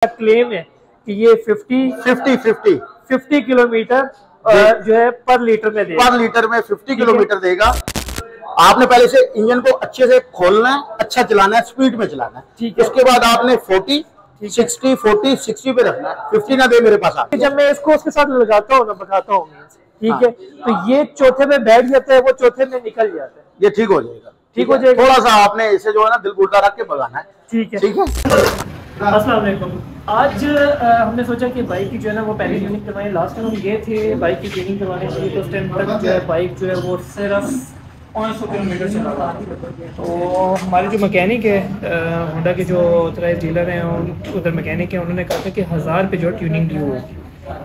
Claim है कि ये 50 किलोमीटर जो है पर लीटर में देगा। 50 किलोमीटर देगा। आपने पहले से इंजन को अच्छे से खोलना है, अच्छा चलाना है, स्पीड में चलाना है। ठीक है। उसके बाद आपने 40, 60 पे रखना है। 50 ना दे मेरे पास आ। जब मैं इसको उसके साथ लगाता हूँ ना, बताता हूँ, ठीक है, तो ये चौथे में बैठ जाता है, वो चौथे में निकल जाता है। ये ठीक हो जाएगा, ठीक हो जाएगा। थोड़ा सा आपने इसे जो है ना दिल उल्टा रख के भगाना है। ठीक है, ठीक है। अस्सलाम वालेकुम। आज हमने सोचा कि बाइक की जो है ना वो पहले ट्यूनिंग करवाएं। लास्ट टाइम हम गए थे बाइक की ट्यूनिंग करवाने के लिए, तो उस टाइम तक जो है बाइक जो है वो सिर्फ 500 किलोमीटर चला रहा था। तो हमारे जो मैकेनिक है, होंडा के जो ऑथराइज डीलर हैं, उधर मैकेनिक है, उन्होंने कहा था कि 1000 पे जो ट्यूनिंग ड्यू होगी।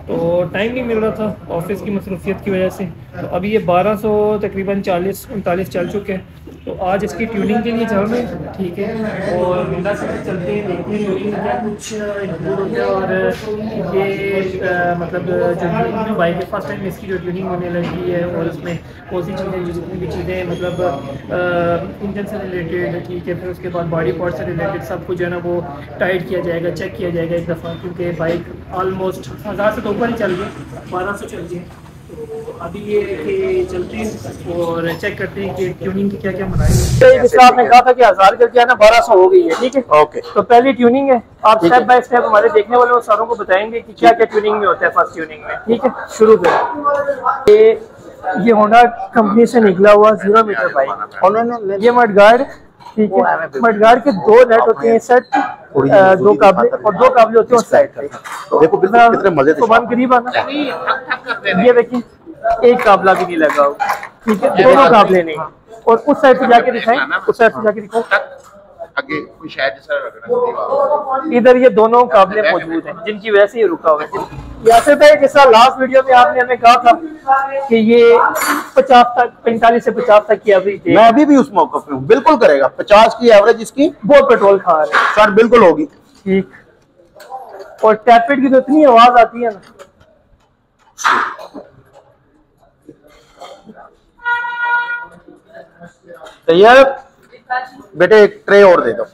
तो टाइम नहीं मिल रहा था ऑफिस की मसरूफियत की वजह से। तो अभी ये 1200 तकरीबन 40-39 चल चुके हैं। तो आज इसकी ट्यूनिंग के लिए चल रहे हैं, ठीक है। और होंडा से चलते हैं, देखते हैं ट्यूनिंग में क्या कुछ इंक्लूड होता है। और ये मतलब जो बाइक है फर्स्ट टाइम इसकी जो ट्यूनिंग होने लगी है, और उसमें कौन सी चीज़ें, जितनी भी चीज़ें मतलब इंजन से रिलेटेड, ठीक है, फिर उसके बाद बॉडी पार्ट से रिलेटेड सब कुछ जो है ना वो टाइट किया जाएगा, चेक किया जाएगा एक दफ़ा, क्योंकि बाइक ऑलमोस्ट 1000 से तो ऊपर ही चल गई, 1200 चल गई। तो अभी ये कि चलते हैं और चेक करते हैं कि ट्यूनिंग की क्या क्या बनाई। जैसे आपने कहा था कि 1000 करके आना 1200 हो गई है, ठीक है। ओके, तो पहली ट्यूनिंग है, आप स्टेप बाय स्टेप हमारे देखने वाले सारों को बताएंगे कि क्या क्या ट्यूनिंग में होता है फर्स्ट ट्यूनिंग में, ठीक है। शुरू करें। ये होंडा कंपनी से निकला हुआ 0 मीटर बाइक, उन्होंने ये मडगार्ड, ठीक है, मडगार्ड के 2 नेट होते हैं सेट, 2 काबले और 2 काबले होते हैं उस साइड पे। देखो कितने मजे से सुबह करीब आना, ये देखिए एक काबला भी नहीं लगा हुआ, ठीक है, दोनों काबले नहीं। और उस साइड से जाके दिखाएं, उस साइड से जाके दिखाओ, आगे कोई शायद जैसा लग रहा है। इधर ये दोनों काबले मौजूद हैं जिनकी वजह से ये रुका हुआ है। यासिर भाई, जैसा लास्ट वीडियो में आपने हमें कहा था कि ये 50 तक, 45 से 50 तक की एवरेज है। मैं अभी भी उस मौके पे हूँ, बिल्कुल करेगा 50 की एवरेज इसकी। बहुत पेट्रोल खा रहे हैं सर, बिल्कुल होगी, ठीक। और टैपेट की तो इतनी आवाज आती है ना, तो यार बेटे एक ट्रे और दे दो।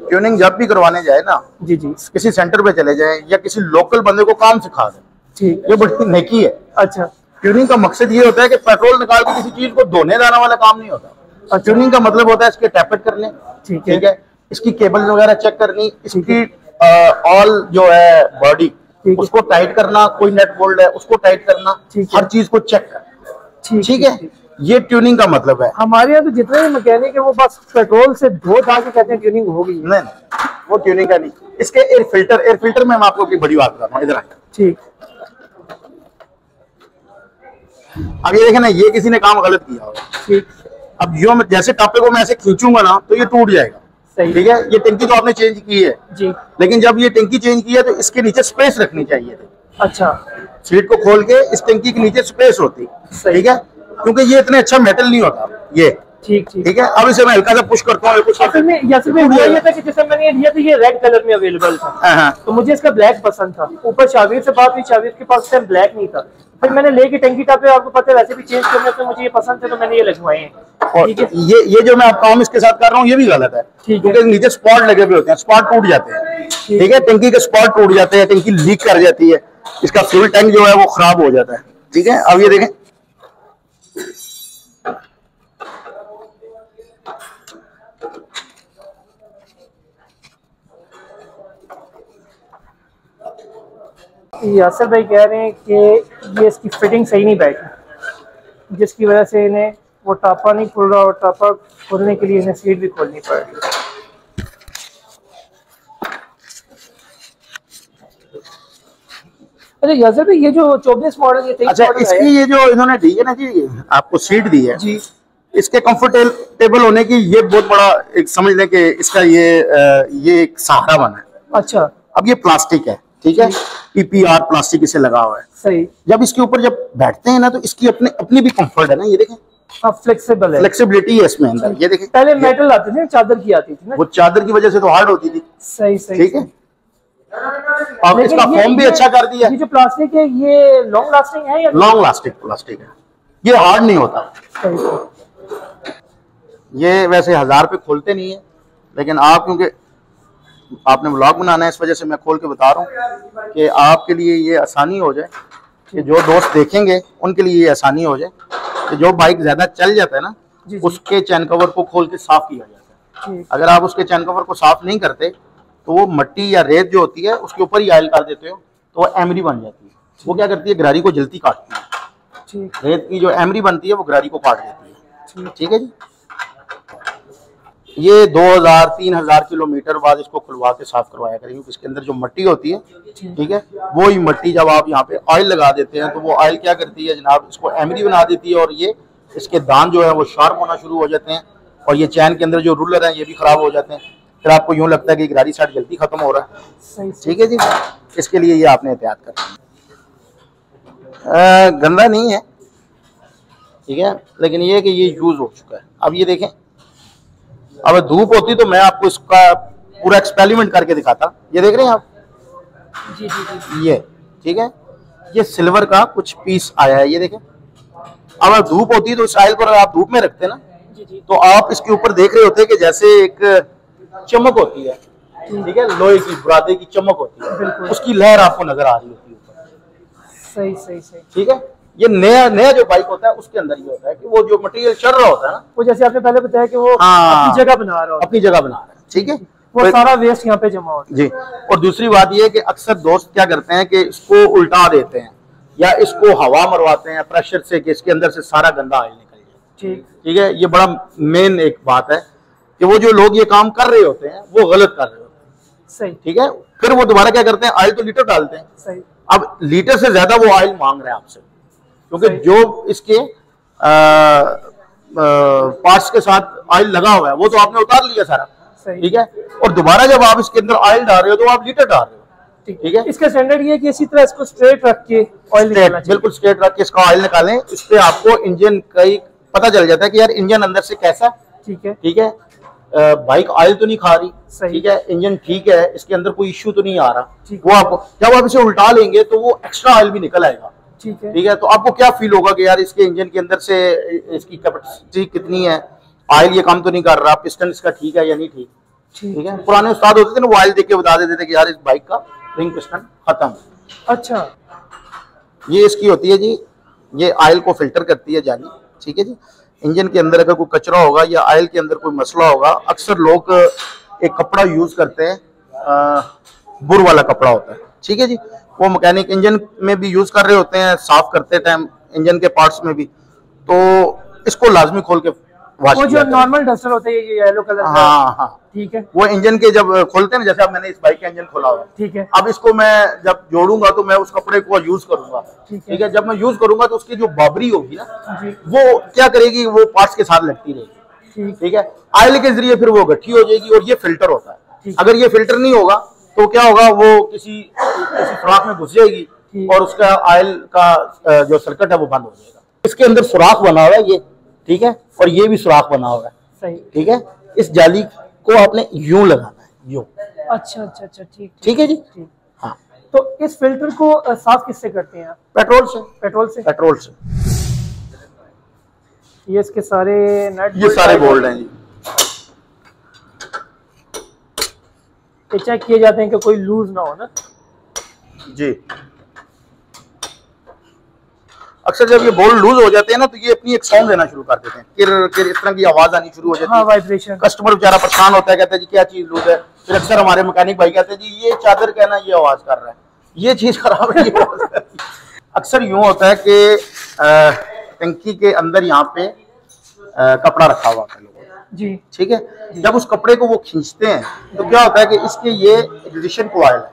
ट्यूनिंग जब भी करवाने जाए ना, जी जी, किसी सेंटर पे चले जाए या किसी लोकल बंदे को काम सिखा दे, ठीक, ये बड़ी नेकी है। अच्छा, ट्यूनिंग का मकसद ये होता है कि पेट्रोल निकाल के किसी चीज को धोने जाने वाला काम नहीं होता। ट्यूनिंग का मतलब होता है इसके टैपेट करने, ठीक है, इसकी केबल वगैरह चेक करनी, इसकी ऑल जो है बॉडी उसको टाइट करना, कोई नेट बोल्ट है उसको टाइट करना, हर चीज को चेक करना, ठीक है। ये ट्यूनिंग का मतलब है। हमारे यहाँ तो जितने भी मैकेनिक है वो बस पेट्रोल से धो धा के कहते हैं ट्यूनिंग हो गई। नहीं, वो ट्यूनिंग का नहीं। इसके एयर फिल्टर में मैं आपको एक बड़ी बात कर रहा हूँ, इधर आकर, ठीक। अब ये देखें ना, ये किसी ने काम गलत किया होगा, ठीक। अब जो जैसे टापे को मैं ऐसे खींचूंगा ना तो ये टूट जाएगा, सही, ठीक है। ये टंकी तो आपने चेंज की है जी, लेकिन जब ये टंकी चेंज की है तो इसके नीचे स्पेस रखनी चाहिए थी। अच्छा, सीट को खोल के इस टंकी के नीचे स्पेस होती, ठीक है, क्योंकि ये इतने अच्छा मेटल नहीं होता ये, ठीक ठीक, ठीक है। अब इसे मैं हल्का सा पुश करता हूँ, असल में ये था कि जैसे मैंने ये लिया था, ये रेड कलर में अवेलेबल था, तो मुझे इसका ब्लैक पसंद था। ऊपर शावीर से बात हुई, शावीर के पास टाइम ब्लैक नहीं था, फिर मैंने लेके टंकी टापे, आपको पता है वैसे भी चेंज करने से मुझे ये पसंद थे, तो मैंने ये लगवाए हैं। और ये जो मैं काम इसके साथ कर रहा हूँ ये भी गलत है, क्योंकि नीचे स्पॉट लगे हुए होते हैं, स्पॉट टूट जाते हैं, ठीक है, टंकी के स्पॉट टूट जाते हैं, टंकी लीक कर जाती है, इसका फ्यूल टैंक जो है वो खराब हो जाता है, ठीक है। अब ये देखें, यासिर भाई कह रहे हैं कि ये इसकी फिटिंग सही नहीं बैठी, जिसकी वजह से इन्हें वो टापा नहीं खुल रहा, और टापा खोलने के लिए इन्हें सीट भी खोलनी पड़ रही है। अच्छा यासिर भाई, ये जो 24 मॉडल, ये 23 अच्छा, मॉडल इसकी ये जो इन्होंने दी है ना जी, आपको सीट दी है जी, इसके कंफर्टेबल होने की ये बहुत बड़ा एक समझ लें कि इसका ये एक सहारा बना है। अच्छा, अब ये प्लास्टिक है, ठीक है, PPR प्लास्टिक इसे लगा हुआ है, सही। जब इसके ऊपर जब बैठते हैं ना तो इसकी अपनी भी कंफर्ट है ना, ये देखें, फ्लेक्सिबल है, फ्लेक्सिबिलिटी है इसमें अंदर, ये देखें। पहले मेटल आती थी, चादर की आती थी ना, वो चादर की वजह से तो हार्ड होती थी, सही सही, ठीक है। और इसका फॉर्म भी अच्छा कर दिया। ये जो प्लास्टिक है ये लॉन्ग लास्टिंग है या लॉन्ग लास्टिंग प्लास्टिक है, ये हार्ड नहीं होता। सही। ये वैसे 1000 पे खोलते नहीं है, लेकिन आप क्योंकि आपने व्लॉग बनाना है, इस वजह से मैं खोल के बता रहा हूँ कि आपके लिए ये आसानी हो जाए, कि जो दोस्त देखेंगे उनके लिए ये आसानी हो जाए कि जो बाइक ज़्यादा चल जाता है ना, उसके चैन कवर को खोल के साफ़ किया जाता है। अगर आप उसके चैन कवर को साफ़ नहीं करते तो वो मट्टी या रेत जो होती है उसके ऊपर ही ऑयल डाल देते हो तो वो एमरी बन जाती है। वो क्या करती है, गरारी को जल्दी काटती है। रेत की जो एमरी बनती है वो गरारी को काट देती है। ठीक है जी। ये 2000-3000 किलोमीटर बाद इसको खुलवा के साफ करवाया करेंगे। इसके अंदर जो मट्टी होती है, ठीक है, वो ही मट्टी जब आप यहाँ पे ऑयल लगा देते हैं तो वो ऑयल क्या करती है जनाब, इसको एमरी बना देती है और ये इसके दांत जो है वो शार्प होना शुरू हो जाते हैं और ये चैन के अंदर जो रूलर हैं ये भी खराब हो जाते हैं। फिर आपको यूं लगता है कि गरारी साइड जल्दी खत्म हो रहा है। ठीक है जी। इसके लिए ये आपने एहतियात करना है। गंदा नहीं है, ठीक है, लेकिन ये है कि ये यूज हो चुका है। अब ये देखें, अब धूप होती तो मैं आपको इसका पूरा एक्सपेरिमेंट करके दिखाता। ये देख रहे हैं आप, जी जी जी, ये ठीक है, ये सिल्वर का कुछ पीस आया है, ये देखें। अब धूप होती तो इस ऑयल पर आप धूप में रखते ना, तो आप इसके ऊपर देख रहे होते कि जैसे एक चमक होती है, ठीक है, लोहे की बुरादे की चमक होती है, उसकी लहर आपको नजर आ रही होती है ऊपर। सही सही सही, ठीक है। ये नया जो बाइक होता है उसके अंदर ये होता है कि वो जो मटेरियल चल रहा होता है ना, वो जैसे आपने पहले बताया कि वो अपनी जगह बना रहा होता है, अपनी जगह बना रहा है। ठीक है, वो सारा वेस्ट यहाँ पे जमा होता है जी। और दूसरी बात ये है कि अक्सर दोस्त क्या करते हैं कि इसको उल्टा देते हैं या इसको हवा मरवाते हैं प्रेशर से कि इसके अंदर से सारा गंदा ऑयल निकल जाए। ठीक है, ये बड़ा मेन एक बात है कि वो जो लोग ये काम कर रहे होते हैं वो गलत कर रहे होते हैं। सही। ठीक है, फिर वो दोबारा क्या करते हैं, ऑयल तो लीटर डालते हैं। सही। अब लीटर से ज्यादा वो ऑयल मांग रहे हैं आपसे, क्योंकि जो इसके पार्ट्स के साथ ऑयल लगा हुआ है वो तो आपने उतार लिया सारा। ठीक है, और दोबारा जब आप इसके अंदर ऑयल डाल रहे हो तो आप लीटर डाल रहे हो। ठीक है, इसका स्टैंडर्ड ये है कि इसी तरह इसको स्ट्रेट रख के ऑयल निकालना चाहिए। बिल्कुल स्ट्रेट रख के इसका ऑयल निकालें। इस पे आपको इंजन का पता चल जाता है कि यार इंजन अंदर से कैसा। ठीक है, ठीक है, बाइक ऑयल तो नहीं खा रही। ठीक है, इंजन ठीक है, इसके अंदर कोई इश्यू तो नहीं आ रहा। वो आपको जब आप इसे उल्टा लेंगे तो वो एक्स्ट्रा ऑयल भी निकल आएगा। ठीक है, ठीक है, तो आपको क्या फील होगा कि यार इसके इंजन के अंदर से इसकी कैपेसिटी कितनी है, ऑयल ये काम तो नहीं कर रहा, पिस्टन इसका ठीक है या नहीं ठीक। ठीक है, पुराने उस्ताद होते थे ना, वो ऑयल देख के बता देते थे कि यार इस बाइक का रिंग पिस्टन खत्म। अच्छा, ये इसकी होती है जी, ये ऑयल को फिल्टर करती है जाली। ठीक है जी, इंजन के अंदर अगर कोई कचरा होगा या ऑयल के अंदर कोई मसला होगा, अक्सर लोग एक कपड़ा यूज करते हैं, बुर वाला कपड़ा होता है। ठीक है जी, वो मैकेनिक इंजन में भी यूज कर रहे होते हैं साफ करते टाइम, इंजन के पार्ट्स में भी। तो इसको लाजमी खोल के वॉश वो जो नॉर्मल डस्टर होता है ये येलो कलर का। हाँ हाँ, ठीक है, वो इंजन के जब खोलते हैं, जैसे अब मैंने इस बाइक का इंजन खोला हुआ। ठीक है, अब इसको मैं जब जोड़ूंगा तो मैं उस कपड़े को यूज करूंगा। ठीक है, जब मैं यूज करूंगा तो उसकी जो बाबरी होगी ना, वो क्या करेगी, वो पार्ट्स के साथ लगती रहेगी। ठीक है, ऑयल के जरिए फिर वो गट्ठी हो जाएगी और ये फिल्टर होता है। अगर ये फिल्टर नहीं होगा तो क्या होगा, वो किसी सुराख में घुस जाएगी और उसका ऑयल का जो सर्किट है वो बंद हो जाएगा। इसके अंदर सुराख बना हुआ है ये, ठीक है, और ये भी सुराख बना हुआ है। सही। ठीक है, इस जाली को आपने यूं लगाना है, यूं। अच्छा अच्छा अच्छा, ठीक है जी। हाँ, तो इस फिल्टर को साफ किससे करते हैं आप? पेट्रोल से। पेट्रोल से? पेट्रोल से। ये इसके सारे नट, ये सारे बोल्ट हैं जी, ये चेक किए जाते हैं कि कोई लूज ना हो ना जी। अक्सर जब ये बोल्ट लूज हो जाते हैं ना तो ये अपनी एक साउंड देना शुरू कर देते हैं, किर किर इस तरह की आवाज आनी शुरू हो जाती है। हाँ, वाइब्रेशन। कस्टमर बेचारा परेशान होता है, कहता है जी क्या चीज लूज है। फिर अक्सर हमारे मैकेनिक भाई कहते हैं जी ये चादर कहना ये आवाज कर रहा है, ये चीज खराब है, ये आवाज कर रही है। अक्सर यूं होता है कि टंकी के अंदर यहाँ पे कपड़ा रखा हुआ है जी। ठीक है, जब उस कपड़े को वो खींचते हैं तो क्या होता है कि इसके ये इग्निशन कॉइल है।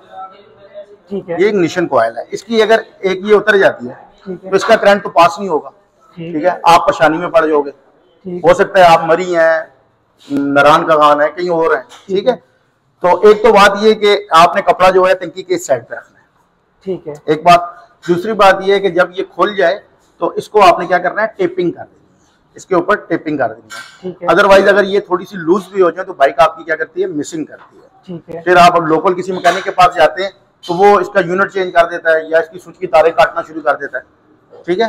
ठीक है, ये इग्निशन कॉइल है, इसकी अगर एक ये उतर जाती है तो इसका करंट तो पास नहीं होगा। ठीक है, आप परेशानी में पड़ जाओगे। हो सकता है आप मरी हैं, नारायण का खान है, कहीं और है। ठीक है, तो एक तो बात ये कि आपने कपड़ा जो है टंकी के इस साइड पे रखना है। ठीक है, एक बात। दूसरी बात ये है कि जब ये खुल जाए तो इसको आपने क्या करना है, टेपिंग कर देनी है, इसके ऊपर टेपिंग कर देनी है। अदरवाइज अगर ये थोड़ी सी लूज भी हो जाए तो बाइक आपकी क्या करती है, मिसिंग करती है। ठीक है, फिर आप अब लोकल किसी मैकेनिक के पास जाते हैं तो वो इसका यूनिट चेंज कर देता है या इसकी स्विच की तारें काटना शुरू कर देता है। ठीक है,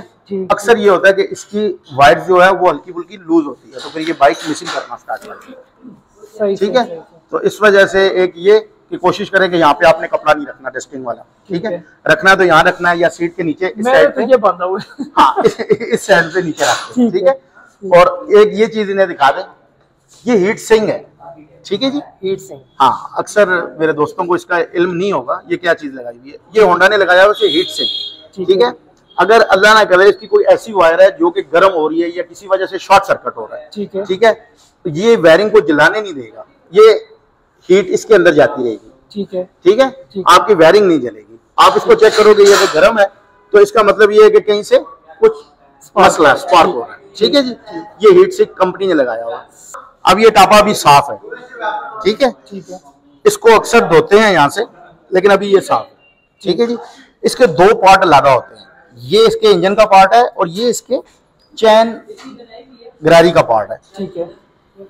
अक्सर ये होता है कि इसकी वायर जो है वो हल्की फुल्की लूज होती है, तो फिर ये बाइक मिसिंग करना स्टार्ट करती है। ठीक है। तो इस वजह से एक ये कि कोशिश करें कि यहाँ पे आपने कपड़ा नहीं रखना डस्टिंग वाला, ठीक है। रखना तो यहाँ रखना है या सीट के नीचे इस साइड पे, हाँ इस साइड पे नीचे रखते हैं, ठीक है। और एक ये चीज इन्हें दिखा दें, ये हीट सिंक है, ठीक है जी, हीट सिंक। हाँ, अक्सर मेरे दोस्तों को इसका इल्म नहीं होगा ये क्या चीज लगाई हुई है। ये होंडा ने लगाया हुआ हीट सिंक, ठीक है। अगर अल्लाह ना करे इसकी कोई ऐसी वायर है जो कि गर्म हो रही है या किसी वजह से शॉर्ट सर्किट हो रहा है, ठीक है, तो ये वायरिंग को जलाने नहीं देगा, ये हीट इसके अंदर जाती रहेगी, ठीक है, ठीक है। आपकी वायरिंग नहीं जलेगी। आप इसको चेक करोगे ये अगर गर्म है तो इसका मतलब ये है कि कहीं से कुछ मसला स्पार्क हो रहा है, ठीक है जी। ये हीट सिंक कंपनी ने लगाया हुआ। अब ये टापा भी साफ है, ठीक है, इसको अक्सर धोते हैं यहाँ से, लेकिन अभी ये साफ है, ठीक है जी। इसके दो पार्ट अलग होते हैं, ये इसके इंजन का पार्ट है और ये इसके चैन गरारी का पार्ट है, ठीक है।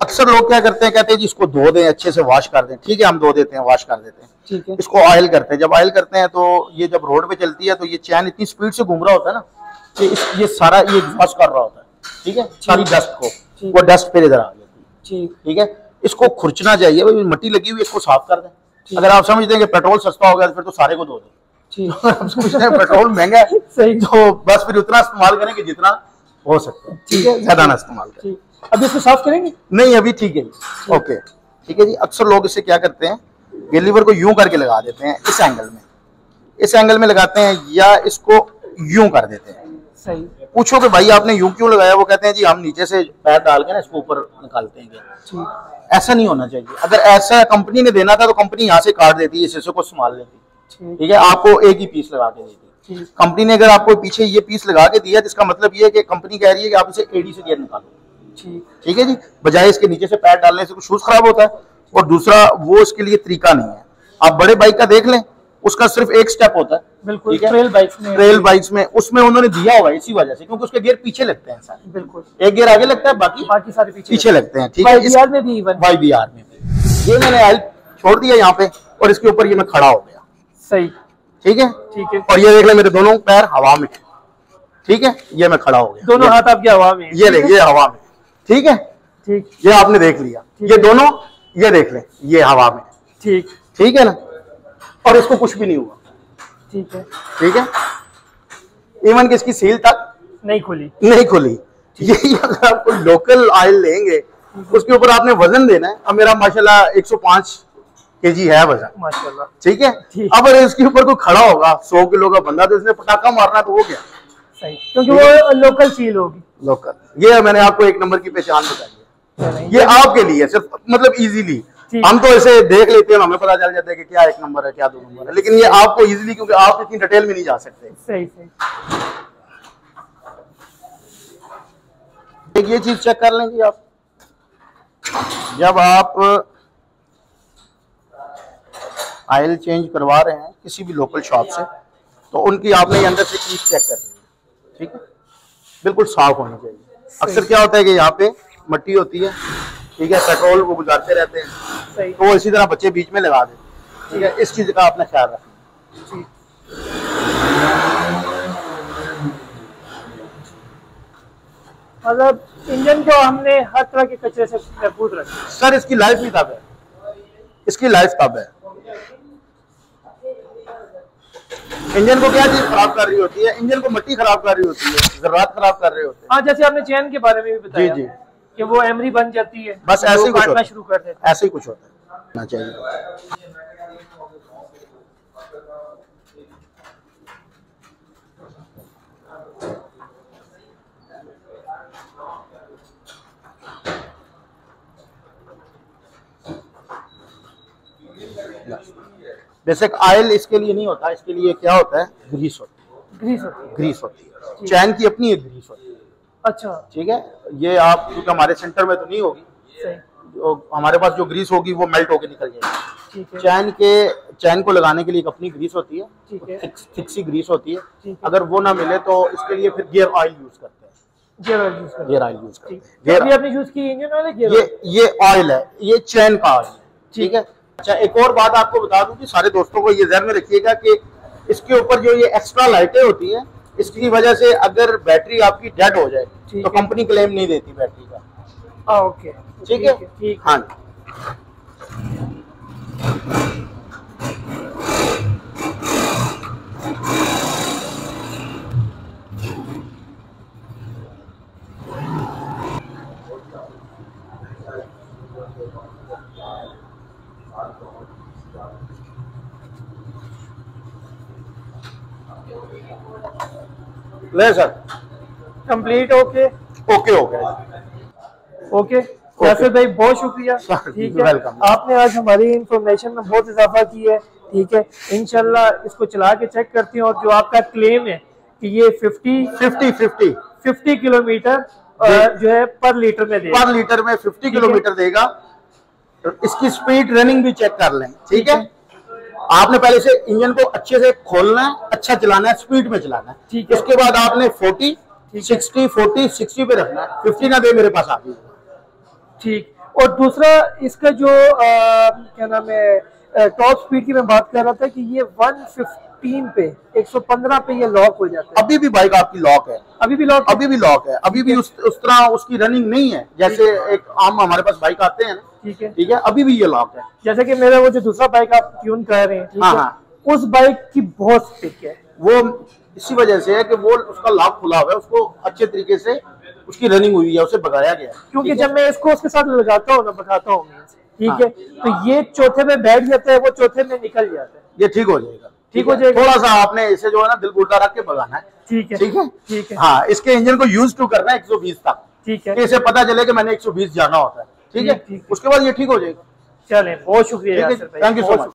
अक्सर लोग क्या करते हैं, कहते हैं जी इसको धो दें, अच्छे से वॉश कर दें, ठीक है, हम धो देते हैं, वॉश कर देते हैं, ठीक है। इसको ऑयल करते हैं, जब ऑयल करते हैं तो ये जब रोड पे चलती है तो ये चैन इतनी स्पीड से घूम रहा होता है ना कि ये सारा ये वॉश कर रहा होता है, ठीक है, सारी डस्ट को, वो डस्ट फिर इधर आ जाती है, ठीक है। इसको खुरचना चाहिए, भाई मिट्टी लगी हुई, इसको साफ कर दें। अगर आप समझते हैं कि पेट्रोल सस्ता हो गया तो फिर तो सारे को धो दें, पेट्रोल महंगा है सही, तो बस फिर उतना इस्तेमाल करें कि जितना हो सकता है, ठीक है, ज्यादा ना इस्तेमाल करें। अभी इसको साफ करेंगे? नहीं, अभी ठीक है, ओके, ठीक है जी। अक्सर लोग इसे क्या करते हैं, ये लीवर को यूं करके लगा देते हैं, इस एंगल में लगाते हैं, या इसको यूं कर देते हैं। सही। पूछो कि भाई आपने यूं क्यों लगाया, वो कहते हैं जी हम नीचे से पैर डाल के ना इसको ऊपर निकालते हैं। ऐसा नहीं होना चाहिए। अगर ऐसा कंपनी ने देना था तो कंपनी यहाँ से काट देती है, इस हिस्से को संभाल लेती, ठीक है, आपको एक ही पीस लगा के देती। कंपनी ने अगर आपको पीछे ये पीस लगा के दिया जिसका मतलब ये है कि कंपनी कह रही है कि आप इसे एडी से गियर निकालो, ठीक है जी, बजाय इसके नीचे से पैर डालने से कुछ शूज खराब होता है, और दूसरा वो इसके लिए तरीका नहीं है। आप बड़े बाइक का देख लें, उसका सिर्फ एक स्टेप होता है, बिल्कुल, ट्रेल बाइक्स में उसमें उन्होंने दिया होगा इसी वजह से, क्योंकि उसके गियर पीछे लगते हैं सारे, बिल्कुल, एक गियर आगे लगता है, बाकी सारे पीछे लगते हैं, ठीक है। YBR में भी ये मैंने ऑयल छोड़ दिया यहाँ पे और इसके ऊपर ये मैं खड़ा हो गया, सही, ठीक है, और ये देख ले मेरे दोनों पैर हवा में, ठीक है, ये मैं खड़ा हो गया, दोनों हाथ आपके हवा में, ये देख, ये हवा में, ठीक है, ठीक, ये आपने देख लिया, ये दोनों, ये देख ले, ये हवा में, ठीक है ना, और इसको कुछ भी नहीं हुआ, ठीक है, ठीक है, इवन कि इसकी सील तक नहीं खुली। यही अगर आप कोई लोकल ऑयल लेंगे उसके ऊपर आपने वजन देना है। अब मेरा माशाल्लाह 105 kg है वजन, माशाल्लाह, ठीक है। अब अगर इसके ऊपर कोई खड़ा होगा 100 किलो का बंदा तो इसने पटाखा मारना तो वो क्या, सही, क्योंकि वो लोकल सील होगी, लोकल। ये मैंने आपको एक नंबर की पहचान बताई है, ये आपके लिए सिर्फ, मतलब इजीली हम तो ऐसे देख लेते हैं, हमें पता चल जाता है कि क्या 1 नंबर है क्या 2 नंबर है, लेकिन ये आपको इजीली, क्योंकि आप इतनी डिटेल में नहीं जा सकते। सही। एक ये चीज चेक कर लेंगे आप, जब आप ऑयल चेंज करवा रहे हैं किसी भी लोकल शॉप से, तो उनकी आपने अंदर से चीज चेक करनी है, ठीक है, बिल्कुल साफ होनी चाहिए। अक्सर क्या होता है कि यहाँ पे मट्टी होती है, ठीक है, पेट्रोल वो गुजारते रहते हैं, तो इसी तरह बच्चे बीच में लगा देते, ठीक है, इस चीज का आपने ख्याल रखना। मतलब इंजन को हमने हर तरह के कचरे से महफूज रखा। सर इसकी लाइफ भी तब है, इसकी लाइफ तब है। इंजन को क्या चीज खराब कर रही होती है, इंजन को मिट्टी खराब कर रही होती है, ज़रात खराब कर रहे होते हैं। हाँ, जैसे आपने चैन के बारे में भी बताया, जी कि वो एमरी बन जाती है, बस ऐसे ही कुछ शुरू कर देते हैं, ऐसे ही कुछ होता है ना चाहिए। बेसिक ऑयल इसके लिए नहीं होता, इसके लिए क्या होता है, ग्रीस होती है, चैन की अपनी एक ग्रीस होती है। अच्छा, ठीक है, ये आप क्योंकि हमारे सेंटर में तो नहीं होगी, जो हमारे पास जो ग्रीस होगी वो मेल्ट होके निकल जाएगी। चैन को लगाने के लिए एक अपनी ग्रीस होती है, थिक सी ग्रीस होती है। अगर वो ना मिले तो इसके लिए फिर गियर ऑयल यूज करते हैं, गियर ऑयल यूज करते हैं। आपने यूज की इंजन वाले ये ऑयल है, ये चैन का ऑयल है, ठीक है। अच्छा, एक और बात आपको बता दूं कि सारे दोस्तों को ये ध्यान में रखिएगा कि इसके ऊपर जो ये एक्स्ट्रा लाइटें होती हैं, इसकी वजह से अगर बैटरी आपकी डेड हो जाए तो कंपनी क्लेम नहीं देती बैटरी का। ओके, ठीक है, हाँ, ले सर, कंप्लीट ओके ओके हो गया। ओके यासिर भाई बहुत शुक्रिया। ठीक है, वेलकम। आपने आज हमारी इंफॉर्मेशन में बहुत इजाफा की है। ठीक है, इंशाल्लाह इसको चला के चेक करते हैं, और जो आपका क्लेम है कि ये 50 किलोमीटर जो है पर लीटर में देगा, पर लीटर में 50 किलोमीटर देगा। इसकी स्पीड रनिंग भी चेक कर लें। ठीक है, आपने पहले से इंजन को अच्छे से खोलना है, अच्छा चलाना है, स्पीड में चलाना है। ठीक है, उसके बाद आपने 40, 60, 40, 60 पे रखना है। 50 ना दे मेरे पास आ गई। ठीक। और दूसरा इसका जो क्या नाम है, टॉप स्पीड की मैं बात कर रहा था कि ये 115 पे 115 पे ये लॉक हो जाता है। अभी भी बाइक आपकी लॉक है, अभी भी लॉक, अभी भी लॉक है, अभी भी उस तरह उसकी रनिंग नहीं है जैसे एक आम हमारे पास बाइक आते हैं ना। ठीक है, ठीक है, अभी भी ये लॉक है। जैसे कि मेरा वो जो दूसरा बाइक आप ट्यून कर रहे हैं, ठीक हाँ, है, हाँ। उस बाइक की बहुत स्पीड है। वो इसी वजह से है कि वो उसका लॉक खुला हुआ है, उसको अच्छे तरीके से उसकी रनिंग हुई है, उसे भगाया गया है। क्योंकि जब मैं इसको उसके साथ लगाता हूँ ना, बताता हूँ, ठीक हाँ। है, तो ये चौथे में बैठ जाता है, वो चौथे में निकल जाता है। ये ठीक हो जाएगा, ठीक हो जाएगा। थोड़ा सा आपने इसे जो है ना दिल उल्टा रख के भगाना है। ठीक है, ठीक है, ठीक है, हाँ। इसके इंजन को यूज टू करना है 120 तक। ठीक है, कि इसे पता चले कि मैंने 120 जाना होता है। ठीक है, ठीक। उसके बाद ये ठीक हो जाएगा। चलें, बहुत शुक्रिया यासिर भाई, थैंक यू सो बहुत मच।